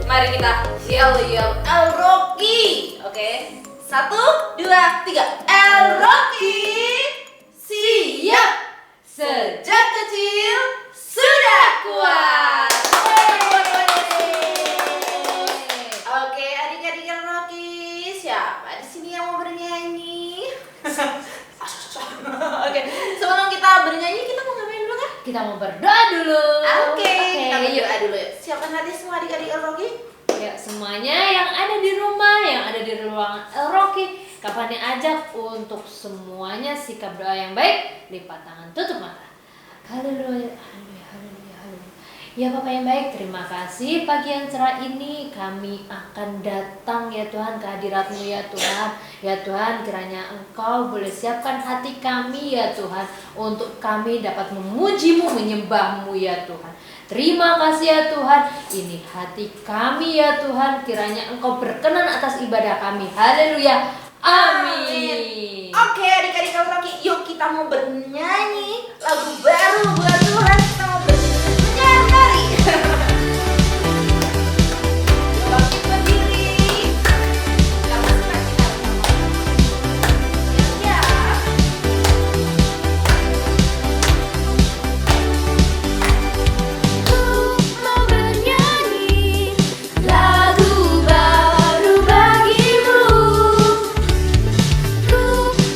Mari kita yell El Rocky. Oke. 1, 2, 3. El Rocky. Siap. Sejak kecil sudah kuat. Oke, adik-adik El Rocky, siapa di sini yang mau bernyanyi? Oke, sebelum kita bernyanyi kita mau ngapain dulu kan? Kita mau berdoa dulu. Oke, kita berdoa dulu ya. Siapkan hati semua adik-adik El Rocky. Ya, semuanya yang ada di rumah, yang ada di ruangan El Rocky, kapannya ajak untuk semuanya sikap doa yang baik, lipat tangan, tutup mata. Haleluya, haleluya, haleluya, haleluya. Ya Bapak yang baik, terima kasih pagi yang cerah ini kami akan datang ya Tuhan ke hadirat-Mu ya Tuhan. Ya Tuhan, kiranya Engkau boleh siapkan hati kami ya Tuhan, untuk kami dapat memuji-Mu, menyembah-Mu ya Tuhan. Terima kasih ya Tuhan, ini hati kami ya Tuhan, kiranya Engkau berkenan atas ibadah kami. Haleluya, amin. Oke adik-adik El Rocky, yuk kita mau bernyanyi lagu baru buat Tuhan. Kita mau bernyanyi. Bangkit berdiri. Kamu suka kita ya. Mau bernyanyi lagu baru bagimu. Ku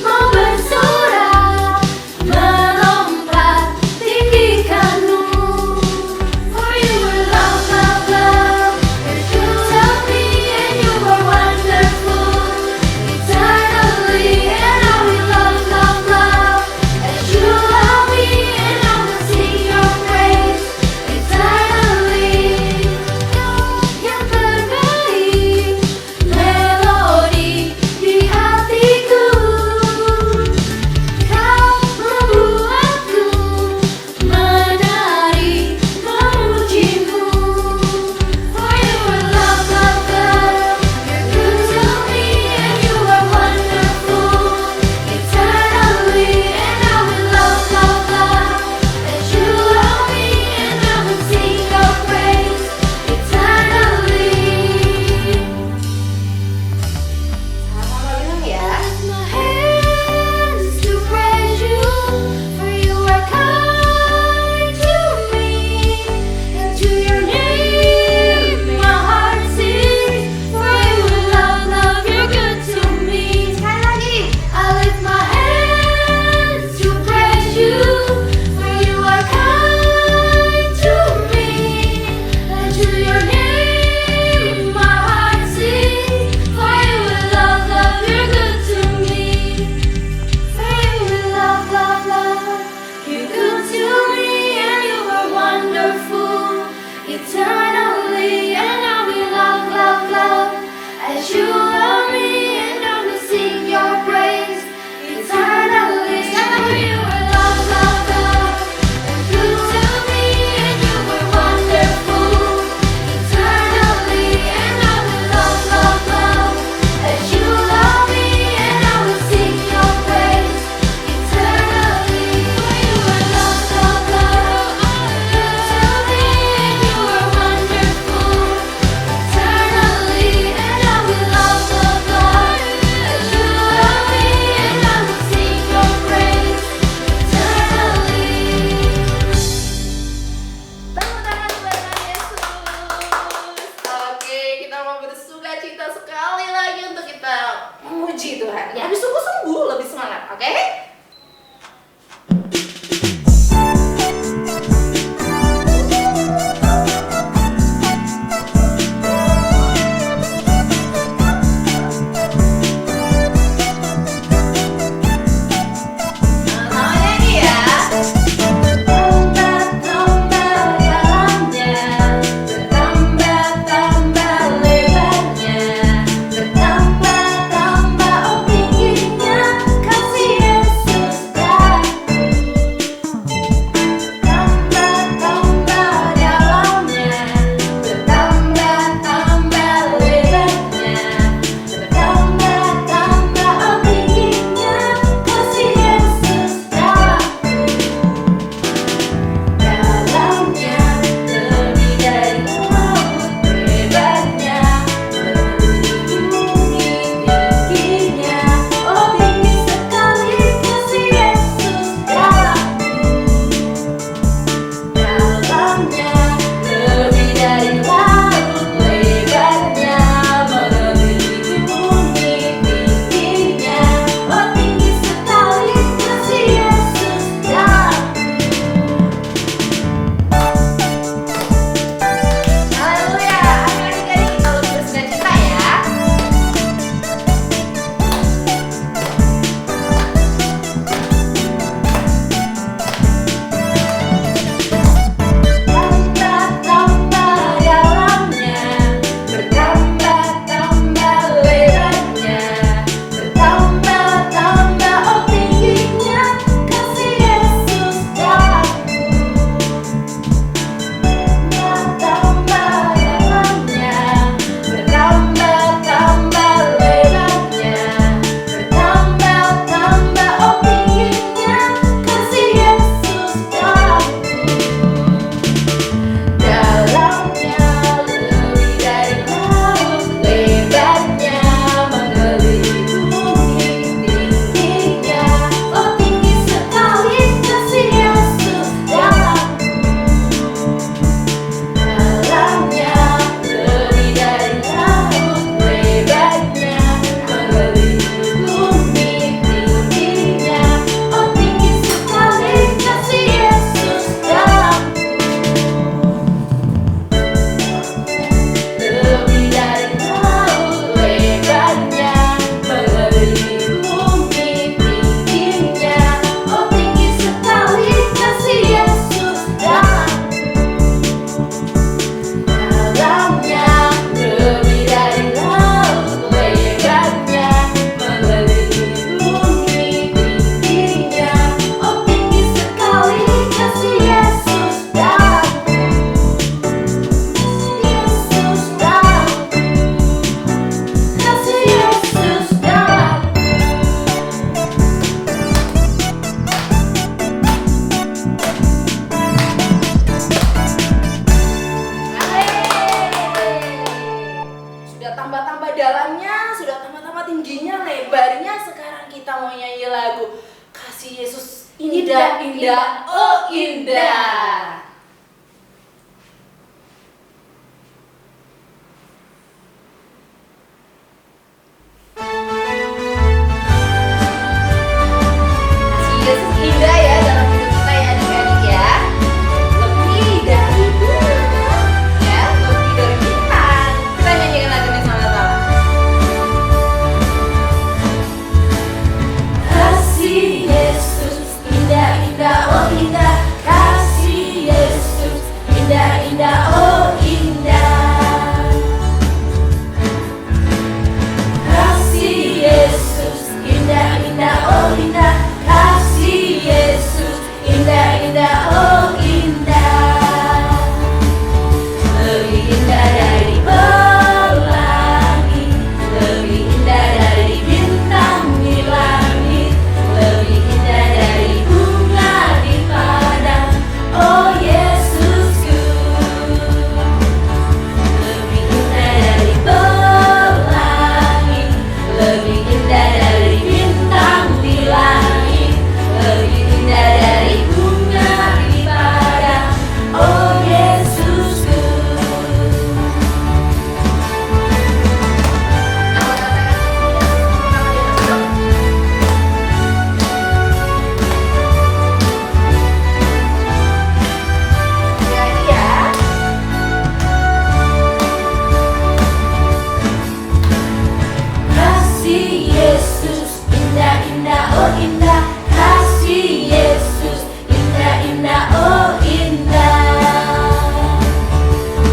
mau bersorak melompat tinggikanmu. Pertama-tama tingginya, lebarnya. Sekarang kita mau nyanyi lagu Kasih Yesus Indah, Indah, Oh Indah. Yesus indah ya dalam hidup kita ya adik-adik ya. Lebih dari bulan, ya, lebih dari bintang. Kita nyanyikan lagunya sama-sama. Kasih Yesus indah, indah, oh indah. Kasih Yesus indah, indah, oh indah. Kasih Yesus indah, indah, oh indah. Kasih Yesus indah, indah, oh indah. Lebih indah dari pelangi, lebih indah dari bintang di langit, lebih indah dari bunga di padang, oh Yesusku. Lebih indah dari pelangi, lebih indah dari bintang di langit, lebih indah dari bunga di padang, oh Yesusku. Jadi ya. Kasih Yesus indah, indah, oh indah. Kasih Yesus indah, indah, oh indah.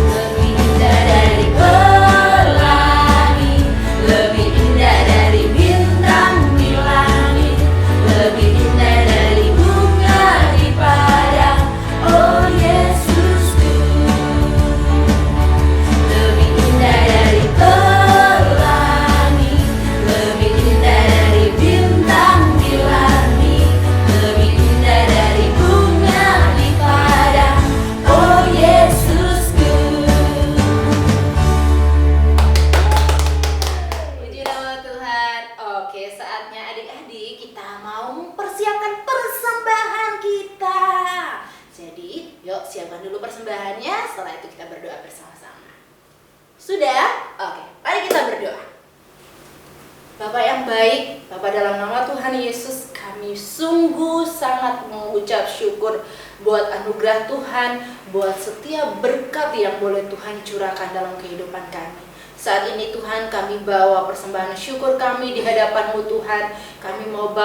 Lebih indah dari pelangi, lebih indah dari bintang di langit, lebih indah dari bunga di padang, oh Yesusku. Lebih indah dari pelangi, lebih indah dari bintang di langit, lebih indah dari bunga di padang, oh Yesusku. Puji nama Tuhan. Oke, saatnya adik-adik kita mau mempersiapkan persembahan kita. Jadi, yuk siapkan dulu persembahannya. Setelah itu kita berdoa bersama-sama. Sudah? Oke, mari kita berdoa. Bapak yang baik, Bapak dalam nama Tuhan Yesus, kami sungguh sangat mengucap syukur buat anugerah Tuhan, buat setiap berkat yang boleh Tuhan curahkan dalam kehidupan kami. Saat ini Tuhan kami bawa persembahan syukur kami di hadapan-Mu Tuhan. Kami mau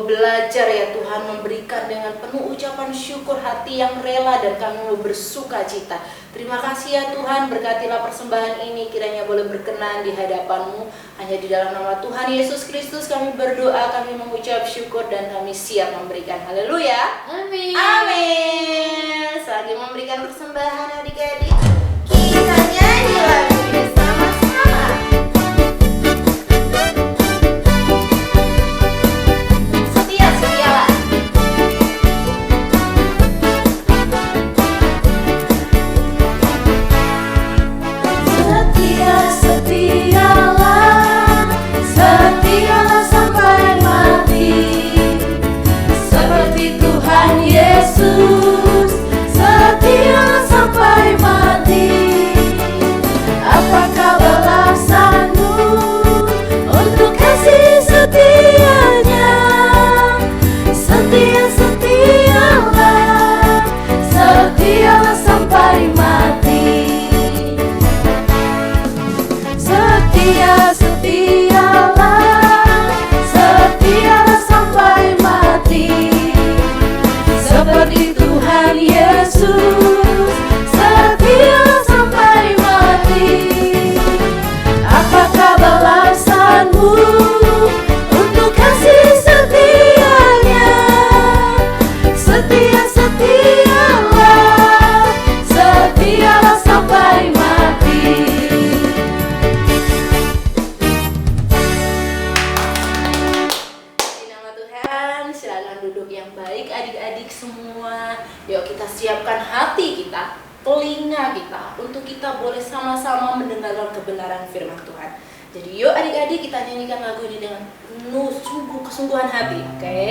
belajar ya Tuhan, memberikan dengan penuh ucapan syukur, hati yang rela, dan kami mau bersuka cita. Terima kasih ya Tuhan, berkatilah persembahan ini kiranya boleh berkenan di hadapan-Mu. Hanya di dalam nama Tuhan Yesus Kristus kami berdoa, kami mengucap syukur, dan kami siap memberikan. Haleluya. Amin. Amin. Selagi memberikan persembahan adik-adik, kita nyanyi lagu ini sama-sama. Setia-setialah. Setia-setialah, setialah sampai mati. Seperti Tuhan Yesus, setialah sampai mati. Apakah balasanmu untuk kasih setianya? Setia-setialah, setialah sampai mati. Setia-setialah, setialah sampai mati. Seperti Tuhan Yesus, setialah sampai mati. Apakah balasanmu untuk kasih setianya? Setia-setialah, setialah sampai mati. Di nama Tuhan, silakan duduk yang baik adik-adik semua. Yuk kita siapkan hati kita, telinga kita, untuk kita boleh sama-sama mendengarkan kebenaran firman Tuhan. Jadi yuk adik-adik kita nyanyikan lagu ini dengan penuh sungguh kesungguhan hati, oke?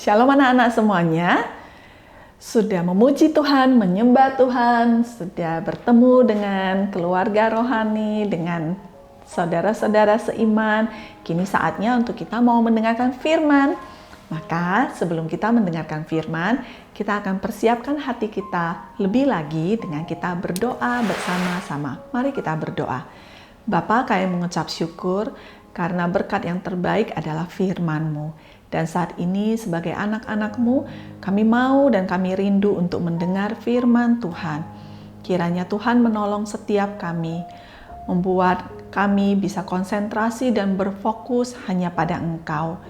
Shalom anak-anak semuanya. Sudah memuji Tuhan, menyembah Tuhan, sudah bertemu dengan keluarga rohani, dengan saudara-saudara seiman. Kini saatnya untuk kita mau mendengarkan firman. Maka sebelum kita mendengarkan firman, kita akan persiapkan hati kita lebih lagi dengan kita berdoa bersama-sama. Mari kita berdoa. Bapa, kami mengucap syukur karena berkat yang terbaik adalah firman-Mu. Dan saat ini sebagai anak-anak-Mu, kami mau dan kami rindu untuk mendengar firman Tuhan. Kiranya Tuhan menolong setiap kami, membuat kami bisa konsentrasi dan berfokus hanya pada Engkau.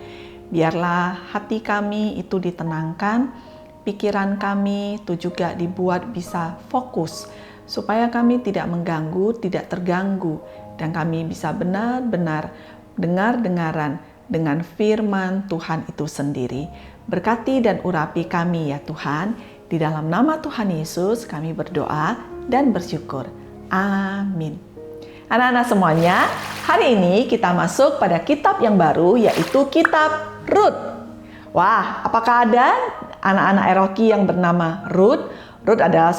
Biarlah hati kami itu ditenangkan, pikiran kami itu juga dibuat bisa fokus, supaya kami tidak mengganggu, tidak terganggu, dan kami bisa benar-benar dengar-dengaran dengan firman Tuhan itu sendiri. Berkati dan urapi kami ya Tuhan, Di dalam nama Tuhan Yesus kami berdoa dan bersyukur. Amin. Anak-anak semuanya, hari ini kita masuk pada kitab yang baru, yaitu kitab Rut. Wah, apakah ada anak-anak Eroki yang bernama Rut? Rut adalah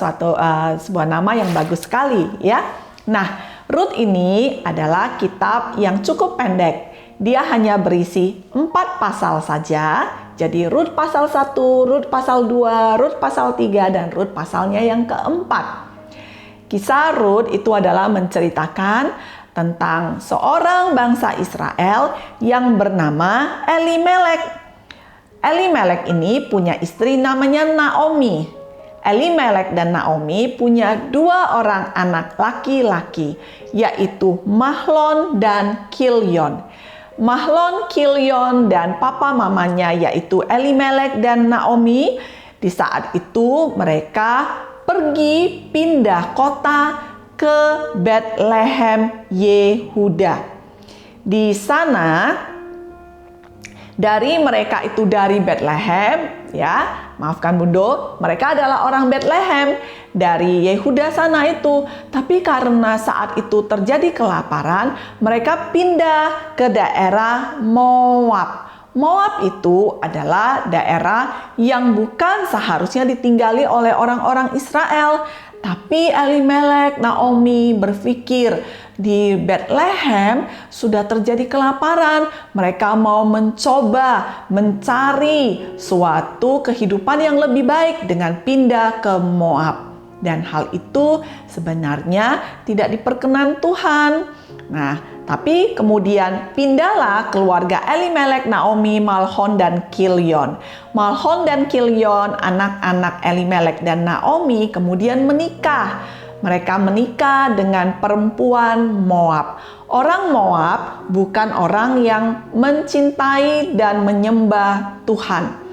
sebuah nama yang bagus sekali, ya. Nah, Rut ini adalah kitab yang cukup pendek. Dia hanya berisi 4 pasal saja. Jadi Rut pasal 1, Rut pasal 2, Rut pasal 3, dan Rut pasalnya yang keempat. Kisah Rut itu adalah menceritakan tentang seorang bangsa Israel yang bernama Elimelek. Elimelek ini punya istri namanya Naomi. Elimelek dan Naomi punya 2 orang anak laki-laki, yaitu Mahlon dan Kilyon. Mahlon, Kilyon, dan papa mamanya yaitu Elimelek dan Naomi. Di saat itu mereka pergi pindah kota ke Bethlehem, Yehuda. Di sana dari Bethlehem, ya, maafkan Bunda, mereka adalah orang Bethlehem dari Yehuda sana itu. Tapi karena saat itu terjadi kelaparan, mereka pindah ke daerah Moab. Moab itu adalah daerah yang bukan seharusnya ditinggali oleh orang-orang Israel. Tapi Elimelek, Naomi berpikir di Bethlehem sudah terjadi kelaparan. Mereka mau mencoba mencari suatu kehidupan yang lebih baik dengan pindah ke Moab. Dan hal itu sebenarnya tidak diperkenan Tuhan. Nah, tapi kemudian pindahlah keluarga Elimelek, Naomi, Mahlon, dan Kilyon. Mahlon dan Kilyon, anak-anak Elimelek dan Naomi, kemudian menikah. Mereka menikah dengan perempuan Moab. Orang Moab bukan orang yang mencintai dan menyembah Tuhan.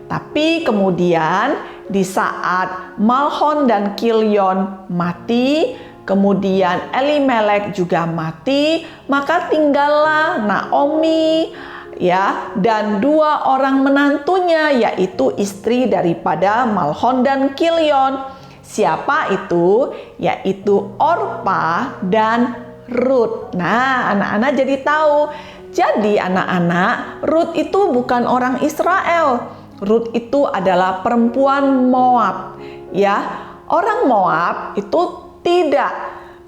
Tapi kemudian di saat Mahlon dan Kilyon mati, kemudian Elimelek juga mati, maka tinggallah Naomi, ya, dan 2 orang menantunya, yaitu istri daripada Mahlon dan Kilyon. Siapa itu? Yaitu Orpa dan Rut. Nah, anak-anak jadi tahu. Jadi anak-anak, Rut itu bukan orang Israel. Rut itu adalah perempuan Moab, ya. Orang Moab itu tidak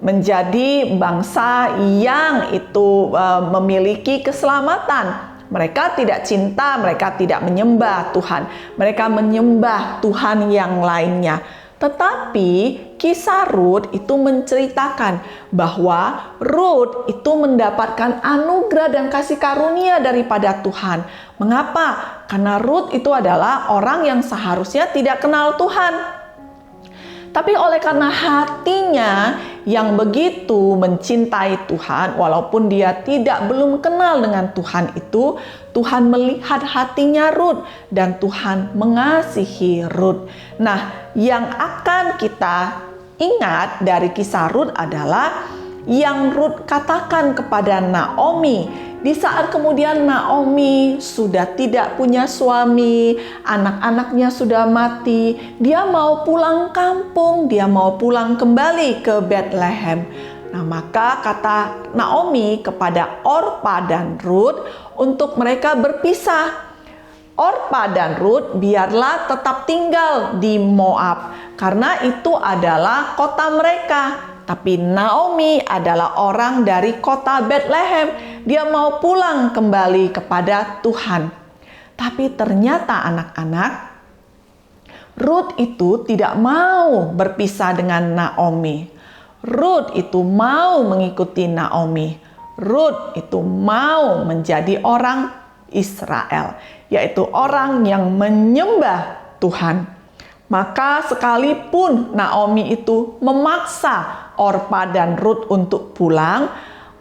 menjadi bangsa yang itu memiliki keselamatan. Mereka tidak cinta, mereka tidak menyembah Tuhan. Mereka menyembah Tuhan yang lainnya. Tetapi kisah Rut itu menceritakan bahwa Rut itu mendapatkan anugerah dan kasih karunia daripada Tuhan. Mengapa? Karena Rut itu adalah orang yang seharusnya tidak kenal Tuhan. Tapi oleh karena hatinya yang begitu mencintai Tuhan, walaupun dia belum kenal dengan Tuhan itu, Tuhan melihat hatinya Rut dan Tuhan mengasihi Rut. Nah, yang akan kita ingat dari kisah Rut adalah yang Rut katakan kepada Naomi. Di saat kemudian Naomi sudah tidak punya suami, anak-anaknya sudah mati, dia mau pulang kampung, dia mau pulang kembali ke Bethlehem. Nah, maka kata Naomi kepada Orpa dan Rut untuk mereka berpisah. Orpa dan Rut biarlah tetap tinggal di Moab, karena itu adalah kota mereka. Tapi Naomi adalah orang dari kota Bethlehem. Dia mau pulang kembali kepada Tuhan. Tapi ternyata anak-anak, Rut itu tidak mau berpisah dengan Naomi. Rut itu mau mengikuti Naomi. Rut itu mau menjadi orang Israel, yaitu orang yang menyembah Tuhan. Maka sekalipun Naomi itu memaksa Orpa dan Rut untuk pulang,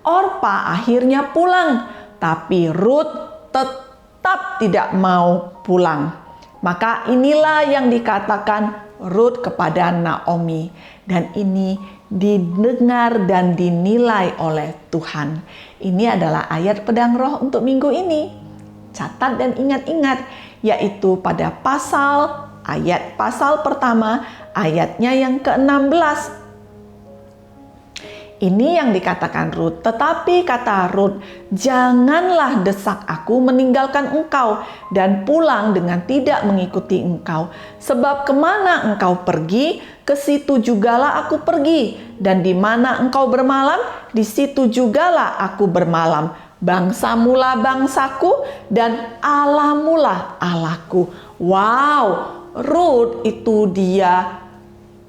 Orpa akhirnya pulang, tapi Rut tetap tidak mau pulang. Maka inilah yang dikatakan Rut kepada Naomi, dan ini didengar dan dinilai oleh Tuhan. Ini adalah ayat pedang roh untuk minggu ini. Catat dan ingat-ingat, yaitu pada pasal pasal pertama ayatnya yang ke-16. Ini yang dikatakan Rut, tetapi kata Rut, janganlah desak aku meninggalkan engkau dan pulang dengan tidak mengikuti engkau. Sebab kemana engkau pergi, ke situ jugalah aku pergi. Dan di mana engkau bermalam, di situ jugalah aku bermalam. Bangsamulah bangsaku dan Allahmulah Allahku. Wow, Rut itu dia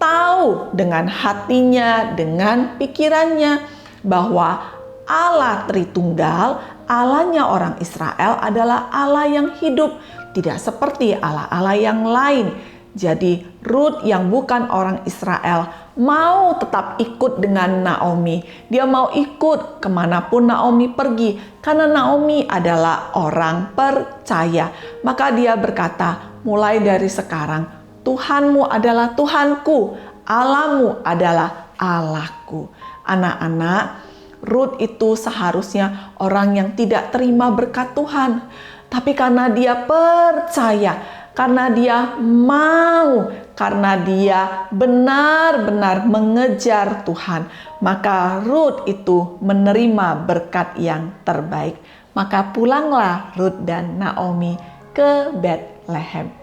tahu dengan hatinya, dengan pikirannya bahwa Allah Tritunggal, Allahnya orang Israel adalah Allah yang hidup, tidak seperti Allah-Allah yang lain. Jadi Rut yang bukan orang Israel mau tetap ikut dengan Naomi. Dia mau ikut kemanapun Naomi pergi karena Naomi adalah orang percaya. Maka dia berkata, mulai dari sekarang Tuhanmu adalah Tuhanku, Allahmu adalah Allahku. Anak-anak, Rut itu seharusnya orang yang tidak terima berkat Tuhan. Tapi karena dia percaya, karena dia mau, karena dia benar-benar mengejar Tuhan, maka Rut itu menerima berkat yang terbaik. Maka pulanglah Rut dan Naomi ke Betlehem.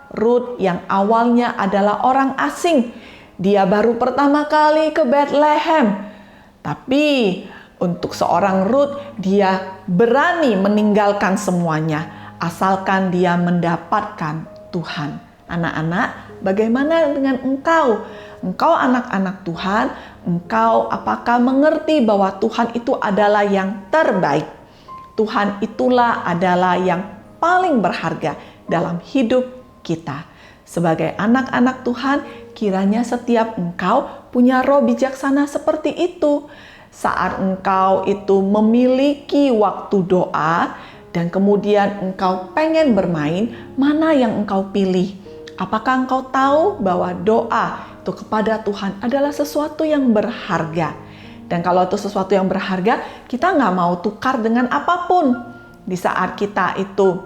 Rut yang awalnya adalah orang asing, dia baru pertama kali ke Betlehem. Tapi untuk seorang Rut, dia berani meninggalkan semuanya asalkan dia mendapatkan Tuhan. Anak-anak, bagaimana dengan engkau? Engkau anak-anak Tuhan, engkau apakah mengerti bahwa Tuhan itu adalah yang terbaik? Tuhan itulah adalah yang paling berharga dalam hidup kita. Sebagai anak-anak Tuhan, kiranya setiap engkau punya roh bijaksana seperti itu. Saat engkau itu memiliki waktu doa dan kemudian engkau pengen bermain, mana yang engkau pilih? Apakah engkau tahu bahwa doa itu kepada Tuhan adalah sesuatu yang berharga? Dan kalau itu sesuatu yang berharga, kita nggak mau tukar dengan apapun. Di saat kita itu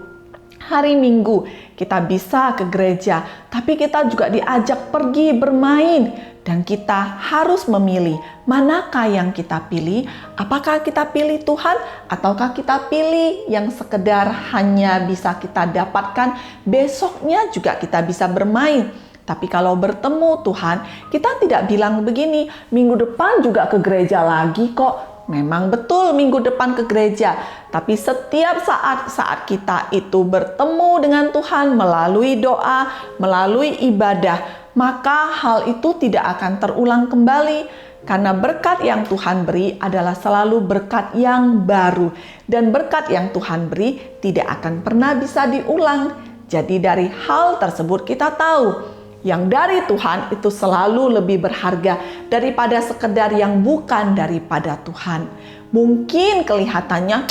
hari Minggu kita bisa ke gereja, tapi kita juga diajak pergi bermain dan kita harus memilih manakah yang kita pilih. Apakah kita pilih Tuhan ataukah kita pilih yang sekedar hanya bisa kita dapatkan besoknya juga kita bisa bermain. Tapi kalau bertemu Tuhan, kita tidak bilang begini, minggu depan juga ke gereja lagi kok. Memang betul minggu depan ke gereja, tapi setiap saat kita itu bertemu dengan Tuhan melalui doa, melalui ibadah, maka hal itu tidak akan terulang kembali. Karena berkat yang Tuhan beri adalah selalu berkat yang baru. Dan berkat yang Tuhan beri tidak akan pernah bisa diulang. Jadi dari hal tersebut kita tahu yang dari Tuhan itu selalu lebih berharga daripada sekedar yang bukan daripada Tuhan. Mungkin kelihatannya,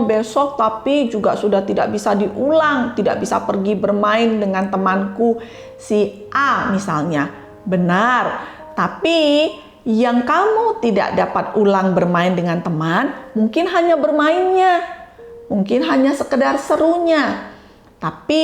besok tapi juga sudah tidak bisa diulang, tidak bisa pergi bermain dengan temanku si A misalnya. Benar, tapi yang kamu tidak dapat ulang bermain dengan teman, mungkin hanya bermainnya, mungkin hanya sekedar serunya. Tapi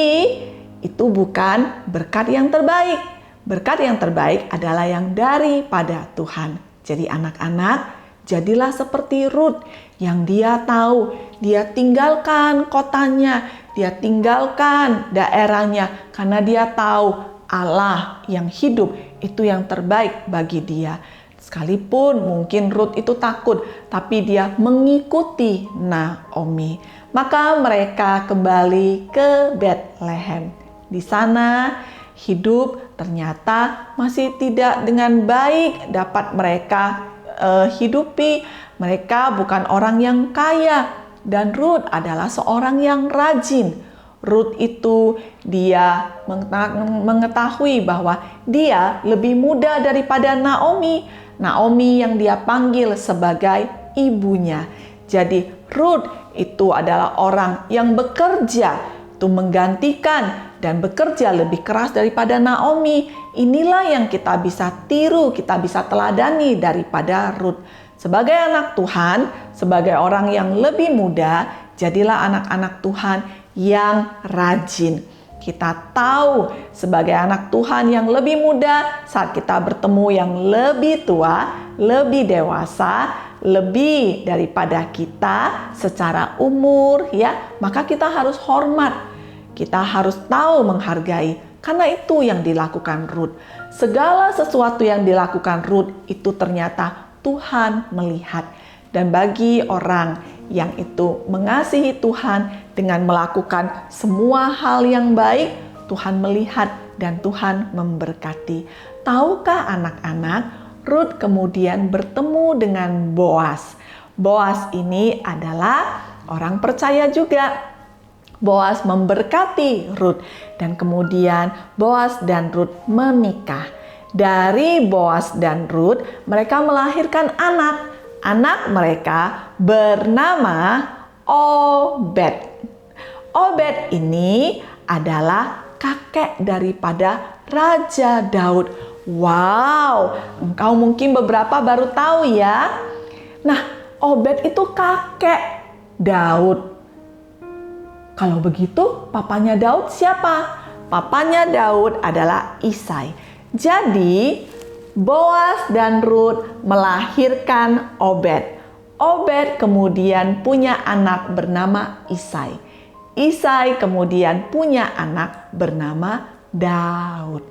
itu bukan berkat yang terbaik. Berkat yang terbaik adalah yang daripada Tuhan. Jadi anak-anak, jadilah seperti Rut yang dia tahu, dia tinggalkan kotanya, dia tinggalkan daerahnya karena dia tahu Allah yang hidup itu yang terbaik bagi dia. Sekalipun mungkin Rut itu takut, tapi dia mengikuti Naomi. Maka mereka kembali ke Betlehem. Di sana hidup ternyata masih tidak dengan baik dapat mereka hidupi. Mereka bukan orang yang kaya dan Rut adalah seorang yang rajin. Rut itu dia mengetahui bahwa dia lebih muda daripada Naomi. Naomi yang dia panggil sebagai ibunya. Jadi Rut itu adalah orang yang bekerja, itu menggantikan dan bekerja lebih keras daripada Naomi. Inilah yang kita bisa tiru, kita bisa teladani daripada Rut. Sebagai anak Tuhan, sebagai orang yang lebih muda, jadilah anak-anak Tuhan yang rajin. Kita tahu sebagai anak Tuhan yang lebih muda, saat kita bertemu yang lebih tua, lebih dewasa, lebih daripada kita secara umur, ya, maka kita harus hormat. Kita harus tahu menghargai. Karena itu yang dilakukan Rut. Segala sesuatu yang dilakukan Rut itu ternyata Tuhan melihat. Dan bagi orang yang itu mengasihi Tuhan dengan melakukan semua hal yang baik, Tuhan melihat dan Tuhan memberkati. Tahukah anak-anak, Rut kemudian bertemu dengan Boas. Boas ini adalah orang percaya juga. Boas memberkati Rut dan kemudian Boas dan Rut menikah. Dari Boas dan Rut, mereka melahirkan anak. Anak mereka bernama Obed. Obed ini adalah kakek daripada Raja Daud. Wow, engkau mungkin beberapa baru tahu ya. Nah, Obed itu kakek Daud. Kalau begitu, papanya Daud siapa? Papanya Daud adalah Isai. Jadi, Boas dan Rut melahirkan Obed. Obed kemudian punya anak bernama Isai. Isai kemudian punya anak bernama Daud.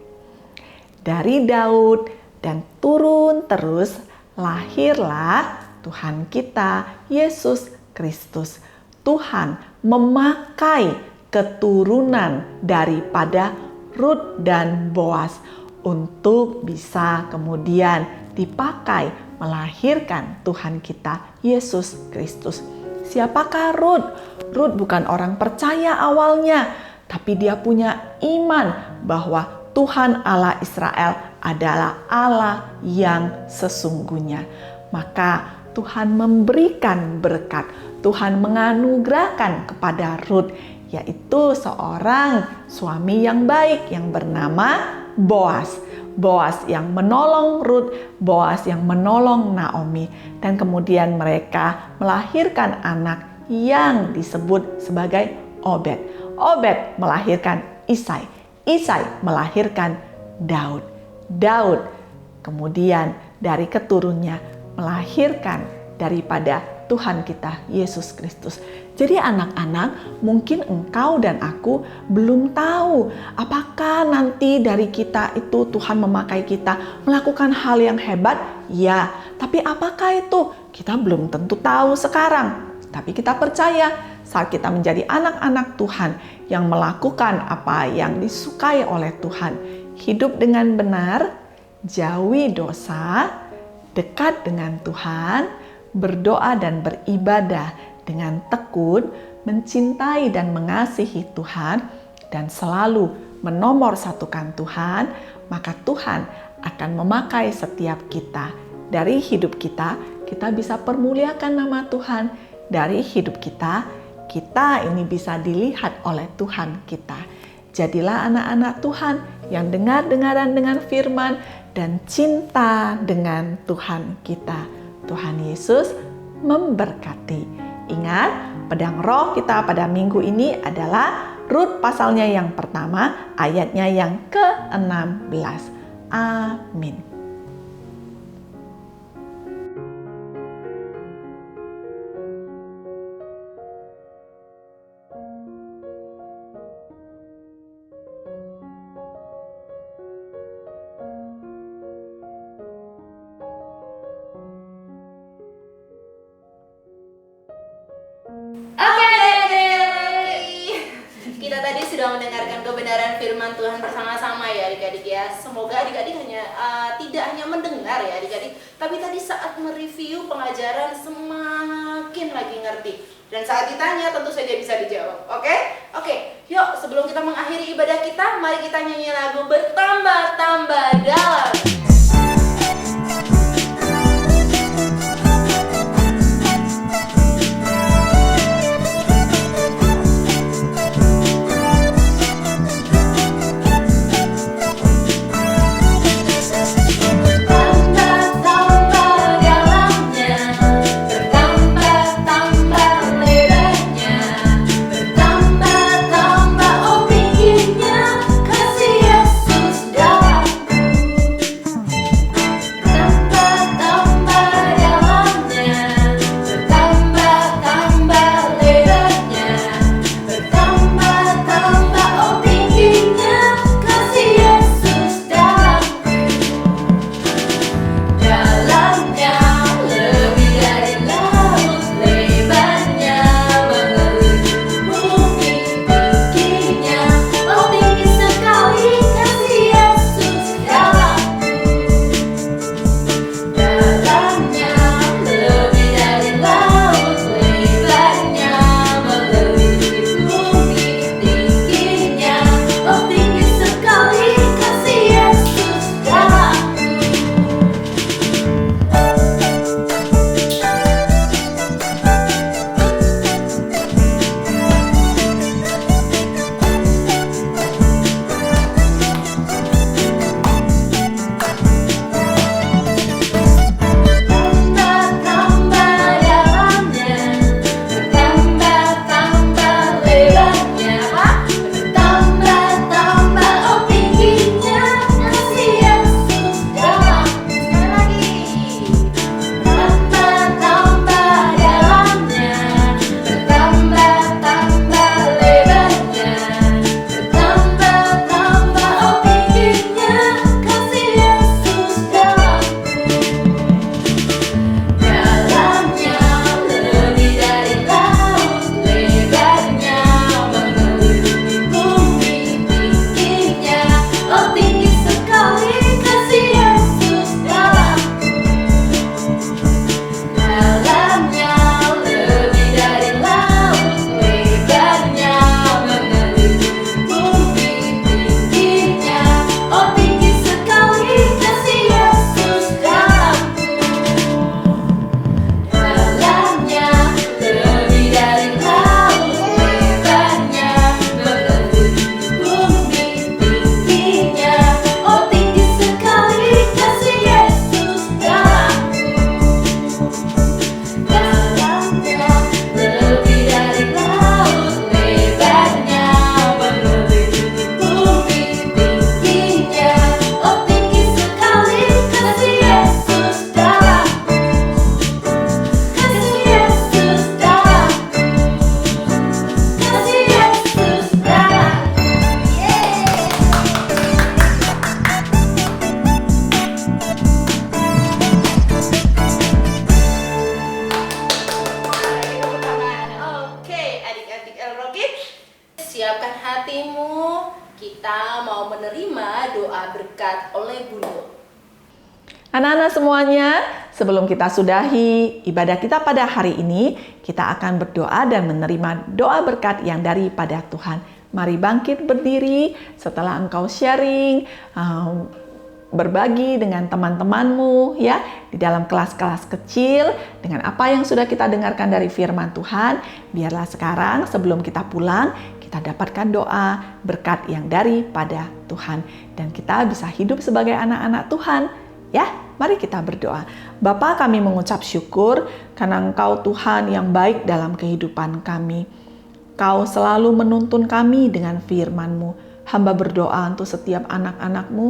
Dari Daud dan turun terus lahirlah Tuhan kita, Yesus Kristus. Tuhan memakai keturunan daripada Rut dan Boas untuk bisa kemudian dipakai melahirkan Tuhan kita, Yesus Kristus. Siapakah Rut? Rut bukan orang percaya awalnya, tapi dia punya iman bahwa Tuhan Allah Israel adalah Allah yang sesungguhnya. Maka Tuhan memberikan berkat, Tuhan menganugerahkan kepada Rut, yaitu seorang suami yang baik yang bernama Boas. Boas yang menolong Rut, Boas yang menolong Naomi. Dan kemudian mereka melahirkan anak yang disebut sebagai Obed. Obed melahirkan Isai. Isai melahirkan Daud. Daud kemudian dari keturunannya melahirkan daripada Tuhan kita, Yesus Kristus. Jadi anak-anak, mungkin engkau dan aku belum tahu apakah nanti dari kita itu Tuhan memakai kita melakukan hal yang hebat? Ya, tapi apakah itu? Kita belum tentu tahu sekarang. Tapi kita percaya saat kita menjadi anak-anak Tuhan yang melakukan apa yang disukai oleh Tuhan. Hidup dengan benar, jauhi dosa, dekat dengan Tuhan, berdoa dan beribadah dengan tekun, mencintai dan mengasihi Tuhan, dan selalu menomorsatukan Tuhan, maka Tuhan akan memakai setiap kita. Dari hidup kita, kita bisa permuliakan nama Tuhan. Dari hidup kita, kita ini bisa dilihat oleh Tuhan kita. Jadilah anak-anak Tuhan yang dengar-dengaran dengan firman dan cinta dengan Tuhan kita. Tuhan Yesus memberkati. Ingat, pedang roh kita pada minggu ini adalah Rut pasalnya yang pertama, ayatnya yang ke-16. Amin. Kita tadi sudah mendengarkan kebenaran firman Tuhan bersama-sama ya adik-adik ya. Semoga adik-adik tidak hanya mendengar ya adik-adik, tapi tadi saat mereview pengajaran semakin lagi ngerti. Dan saat ditanya tentu saja bisa dijawab. Oke, yuk sebelum kita mengakhiri ibadah kita, mari kita nyanyi lagu Bertambah-tambah Dalam. Bertambah-tambah oh bikinnya hatimu, kita mau menerima doa berkat oleh Bunda. Anak-anak semuanya, sebelum kita sudahi ibadah kita pada hari ini, kita akan berdoa dan menerima doa berkat yang daripada Tuhan. Mari bangkit berdiri setelah engkau sharing, berbagi dengan teman-temanmu ya di dalam kelas-kelas kecil dengan apa yang sudah kita dengarkan dari firman Tuhan. Biarlah sekarang sebelum kita pulang, kita dapatkan doa berkat yang daripada Tuhan dan kita bisa hidup sebagai anak-anak Tuhan. Ya, mari kita berdoa. Bapa, kami mengucap syukur karena Engkau Tuhan yang baik dalam kehidupan kami. Kau selalu menuntun kami dengan firman-Mu. Hamba berdoa untuk setiap anak-anak-Mu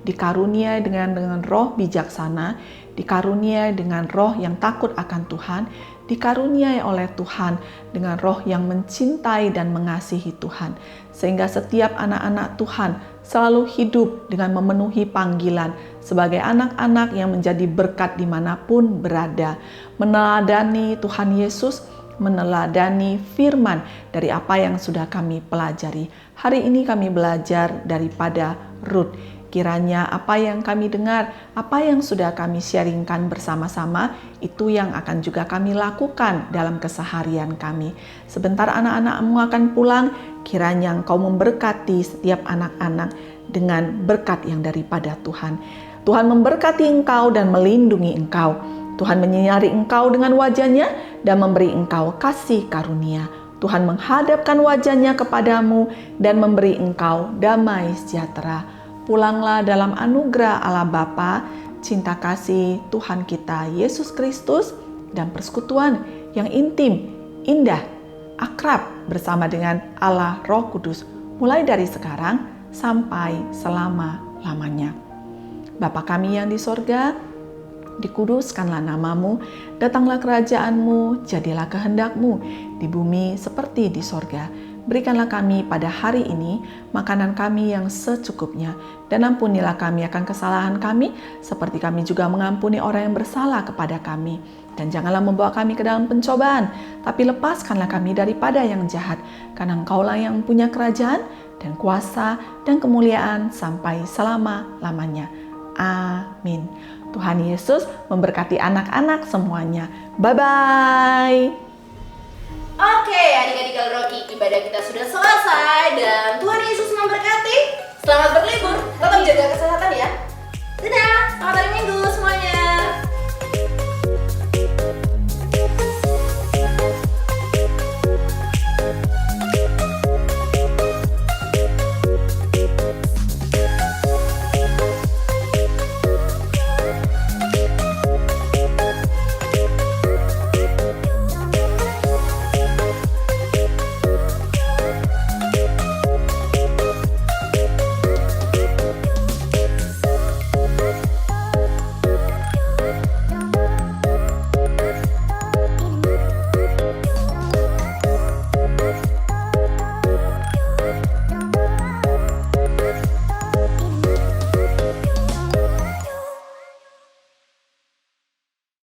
dikaruniai dengan roh bijaksana, dikaruniai dengan roh yang takut akan Tuhan, dikaruniai oleh Tuhan dengan roh yang mencintai dan mengasihi Tuhan. Sehingga setiap anak-anak Tuhan selalu hidup dengan memenuhi panggilan sebagai anak-anak yang menjadi berkat dimanapun berada. Meneladani Tuhan Yesus, meneladani firman dari apa yang sudah kami pelajari. Hari ini kami belajar daripada Rut. Kiranya apa yang kami dengar, apa yang sudah kami sharingkan bersama-sama, itu yang akan juga kami lakukan dalam keseharian kami. Sebentar anak-anakmu akan pulang, kiranya Engkau memberkati setiap anak-anak dengan berkat yang daripada Tuhan. Tuhan memberkati engkau dan melindungi engkau. Tuhan menyinari engkau dengan wajah-Nya dan memberi engkau kasih karunia. Tuhan menghadapkan wajah-Nya kepadamu dan memberi engkau damai sejahtera. Pulanglah dalam anugerah Allah Bapa, cinta kasih Tuhan kita Yesus Kristus, dan persekutuan yang intim, indah, akrab bersama dengan Allah Roh Kudus, mulai dari sekarang sampai selama-lamanya. Bapa kami yang di sorga, dikuduskanlah namamu, datanglah kerajaanmu, jadilah kehendak-Mu di bumi seperti di sorga. Berikanlah kami pada hari ini makanan kami yang secukupnya, dan ampunilah kami akan kesalahan kami, seperti kami juga mengampuni orang yang bersalah kepada kami. Dan janganlah membawa kami ke dalam pencobaan, tapi lepaskanlah kami daripada yang jahat, karena Engkaulah yang punya kerajaan dan kuasa dan kemuliaan sampai selama-lamanya. Amin. Tuhan Yesus memberkati anak-anak semuanya. Bye-bye. Oke, adik-adik Rocky, ibadah kita sudah selesai dan